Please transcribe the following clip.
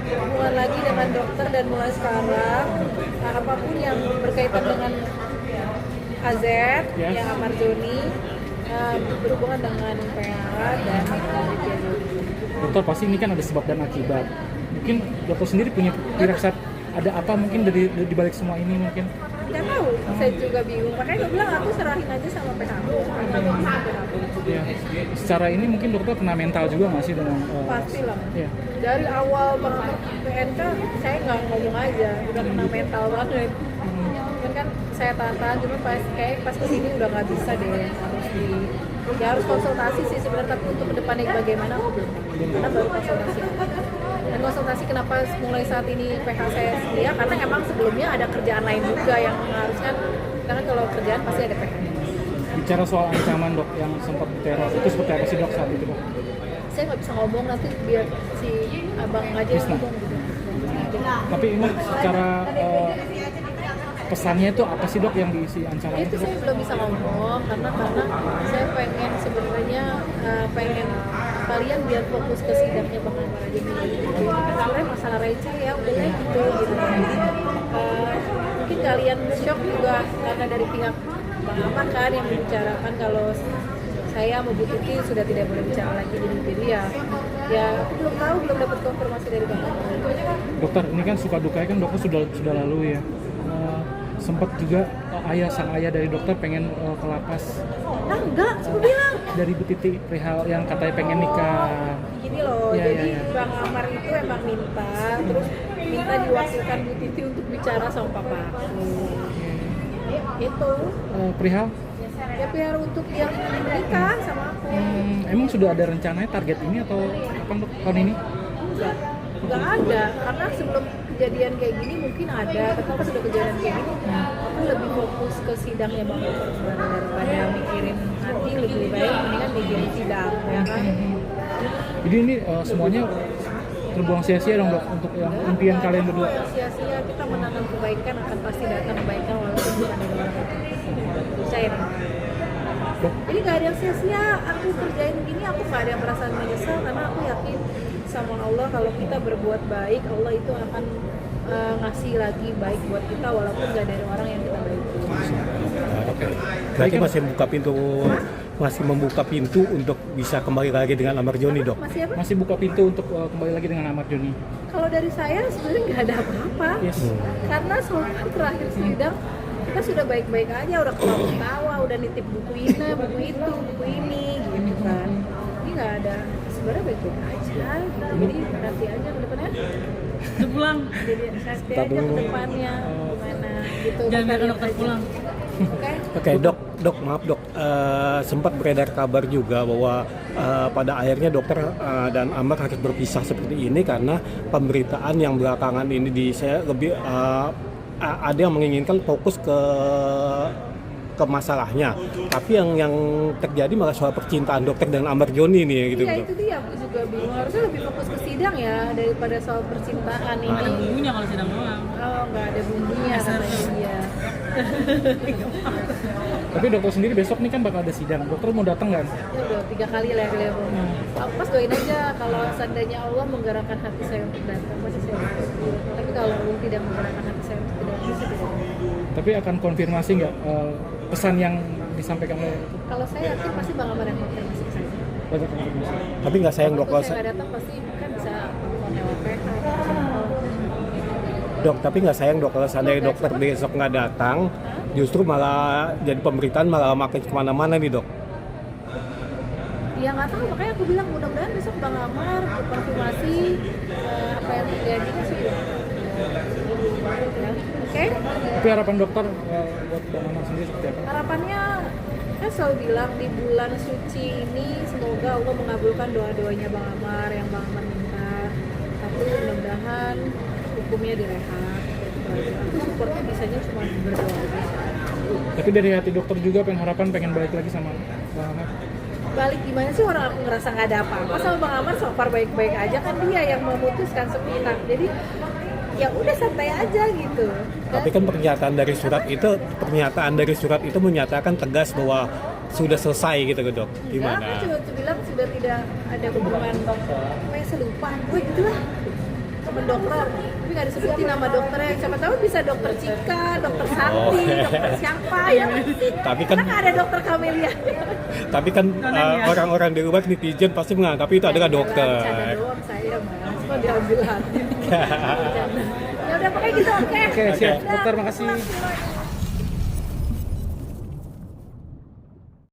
hubungan lagi dengan dokter dan mulai sekarang apapun yang berkaitan dengan AZ, Yes. yang Amar Joni, berhubungan dengan PH dan Aditya Joni. Dokter, pasti ini kan ada sebab dan akibat. Mungkin dokter sendiri punya firasat ada apa mungkin dari di balik semua ini mungkin? Nggak tahu, saya juga bingung. Makanya gue bilang aku serahin aja sama PH. Ya. Secara ini mungkin dokter kena mental juga nggak sih dengan? Pasti lah. Ya. Dari awal banget PNK saya nggak ngomong aja, udah kena mental banget. Kan saya tahan-tahan, cuma pas kesini udah nggak bisa deh, harus konsultasi sih sebenarnya, tapi untuk kedepannya bagaimana aku belum tahu. Karena baru konsultasi. Dan konsultasi kenapa mulai saat ini PH saya sedia, karena emang sebelumnya ada kerjaan lain juga yang harusnya, karena kalau kerjaan pasti ada PH. Bicara soal ancaman dok yang sempat diteror, itu seperti apa sih dok saat itu dok? Saya nggak bisa ngomong, nanti biar si abang aja yang ngomong gitu. Tapi ini secara pesannya itu apa sih dok yang diisi ancaman Itu saya belum bisa ngomong karena saya pengen sebenarnya pengen kalian biar fokus ke sidangnya Bang Amar aja dulu. Sebenarnya masalah receh ya udah gitu. Mungkin kalian shock juga karena dari pihak Bang Amar kan yang membicarakan kalau saya sama Bu Tuti sudah tidak boleh bicara lagi, jadi ya aku belum tahu, belum dapat konfirmasi dari Bang Amar. Dokter, ini kan suka dukanya kan dokter sudah lalu ya. Sempat juga sang ayah dari dokter pengen ke lapas. Enggak, aku bilang. Dari Bu Titi perihal yang katanya pengen nikah. Gini loh, Ya, jadi ya. Bang Amar itu emang terus minta diwakilkan Bu Titi untuk bicara sama papa aku. Itu. Perihal? Ya biar untuk yang nikah sama aku. Emang sudah ada rencananya target ini atau kapan dok tahun ini? Enggak ada, karena sebelum kejadian kayak gini mungkin ada, tapi pas sudah kejadian kayak gini, aku lebih fokus ke sidangnya Bang Amar daripada mikirin nanti, lebih baik mendingan mikirin sidang, ya kan? Jadi ini semuanya terbuang sia-sia dong dok untuk yang impian kalian berdua. Sia-sia, kita menanam kebaikan akan pasti datang kebaikan walaupun bukan dari orang itu. Percaya nih. Dok, Jadi nggak ada yang sia-sia, aku kerjain gini aku nggak ada yang perasaan menyesal karena aku yakin sama Allah kalau kita berbuat baik, Allah itu akan ngasih lagi baik buat kita walaupun nggak dari orang yang kita baik. Oke. Berarti masih membuka pintu untuk bisa kembali lagi dengan Amar Joni dok. Masih apa? masih buka pintu untuk kembali lagi dengan Amar Joni. Kalau dari saya sebenarnya nggak ada apa-apa. Yes. Karena selama terakhir sidang kita sudah baik-baik aja, udah ketawa, udah nitip buku ini, buku itu, buku ini, gitu kan. Ini nggak ada, sebenarnya baik-baik aja. Jadi nanti aja ke depannya. Pulang. Jadi nanti aja ke depannya gimana gitu. Jangan biar Kita dokter lihat aja. pulang. Oke. Oke dok maaf dok, sempat beredar kabar juga bahwa pada akhirnya dokter dan Amar harus berpisah seperti ini karena pemberitaan yang belakangan ini saya lebih ada yang menginginkan fokus ke masalahnya, tapi yang terjadi malah soal percintaan dokter dan Amar Joni nih gitu. Iya itu dia, aku juga bingung. Harusnya lebih fokus ke sidang ya daripada soal percintaan ini. Ada bumbunya kalau sidang doang. Oh nggak ada bumbunya katanya dia. Tapi dokter sendiri besok nih kan bakal ada sidang. Dokter mau datang nggak? Ya udah 3 kali lah beliau. Aku pas doain aja kalau seandainya Allah menggerakkan hati saya untuk datang pasti saya datang. Tapi kalau Allah tidak menggerakkan hati saya untuk tidak bisa tidak. Tapi akan konfirmasi nggak pesan yang disampaikan oleh Kalau saya yakin pasti Bang Amar yang konfirmasi ke saya. dokter konfirmasi? Tapi nggak sayang dok Kalau kalau saya nggak datang pasti kan bisa lewat PH. dok, tapi nggak sayang dok kalau seandainya dokter besok nggak datang, justru malah jadi pemberitaan malah makin kemana-mana nih dok. Ya nggak tahu, makanya aku bilang mudah-mudahan besok Bang Amar konfirmasi apa yang terjadi sih. Ya. Oke? Tapi harapan dokter buat Bang Amar sendiri seperti apa? Harapannya kan selalu bilang di bulan suci ini semoga Allah mengabulkan doa-doanya Bang Amar yang Bang Amar minta. Tapi mudah-mudahan hukumnya direhab. Aku supportnya bisanya cuma berdoa aja. Tapi dari hati dokter juga pengen balik lagi sama Bang Amar. Balik gimana sih, orang aku ngerasa nggak ada apa-apa sama Bang Amar, so far baik-baik aja, kan dia yang memutuskan sepihak. Jadi ya udah santai aja gitu. Tapi kan pernyataan dari surat itu menyatakan tegas bahwa sudah selesai gitu dok. Gimana? Aku cuma bilang sudah tidak ada hubungan. Pokoknya saya lupa, gue gitu lah. temen dokter tapi nggak disebutin nama dokternya, siapa tahu bisa dokter Cika, dokter Sakti, dokter siapa ya. Tapi kan- nggak ada dokter Kamelia. Tapi kan orang-orang di luar netizen pasti menganggap itu adalah Canda dokter. doang saya mas, kok diambil hati. Ya udah pakai gitu, oke. Oke, siap. Udah, Dokter, makasih. pulang.